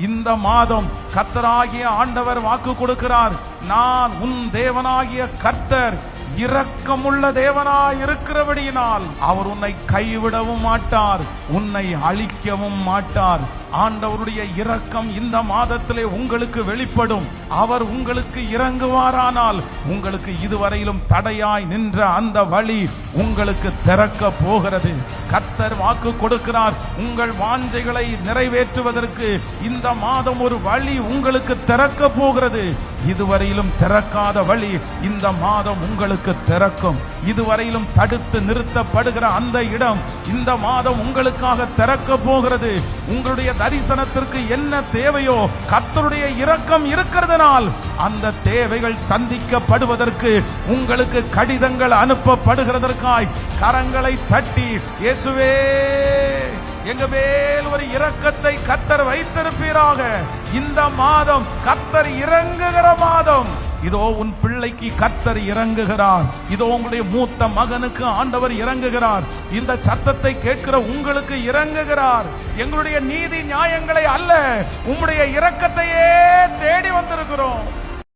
இந்த மாதம் கர்த்தராகிய ஆண்டவர் வாக்கு கொடுக்கிறார், நான் உன் தேவனாகிய கர்த்தர் இரக்கமுள்ள தேவனாய் இருக்கிறபடியினால் அவர் உன்னை கைவிடவும் மாட்டார், உன்னை அழிக்கவும் மாட்டார். ஆண்டவருடைய இரக்கம் இந்த மாதத்திலே உங்களுக்கு வெளிப்படும். அவர் உங்களுக்கு இறங்குவாரானால் உங்களுக்கு இதுவரையிலும் தடையாய் நின்ற அந்த வழி உங்களுக்கு திறக்க போகிறது. கர்த்தர் வாக்கு கொடுக்கிறார், உங்கள் வாஞ்சைகளை நிறைவேற்றுவதற்கு இந்த மாதம் ஒரு வழி உங்களுக்கு திறக்க போகிறது. இதுவரையிலும் திறக்காத வழி இந்த மாதம் உங்களுக்கு திறக்கும். இதுவரையிலும் தடுத்து நிறுத்தப்படுகிற அந்த இடம் இந்த மாதம் உங்களுக்காக திறக்க போகிறது. உங்களுடைய தரிசனத்திற்கு என்ன தேவையோ கர்த்தருடைய இரக்கம் இருக்கிறதுனால் அந்த தேவைகள் சந்திக்கப்படுவதற்கு உங்களுக்கு கடிதங்கள் அனுப்பப்படுகிறதற்காய் கரங்களை தட்டி, இயேசுவே எங்க மேல் ஒரு இரக்கத்தை கர்த்தர் வைத்திருப்பீராக. இந்த மாதம் கர்த்தர் இறங்குகிற மாதம். இதோ உன் பிள்ளைக்கு கர்த்தர் இறங்குகிறார். இதோ உங்களுடைய மூத்த மகனுக்கு ஆண்டவர் இறங்குகிறார். இந்த சத்தத்தை கேட்கிற உங்களுக்கு இறங்குகிறார். எங்களுடைய நீதி நியாயங்களை அல்ல, உம்முடைய இரக்கத்தையே தேடி வந்திருக்கிறோம்.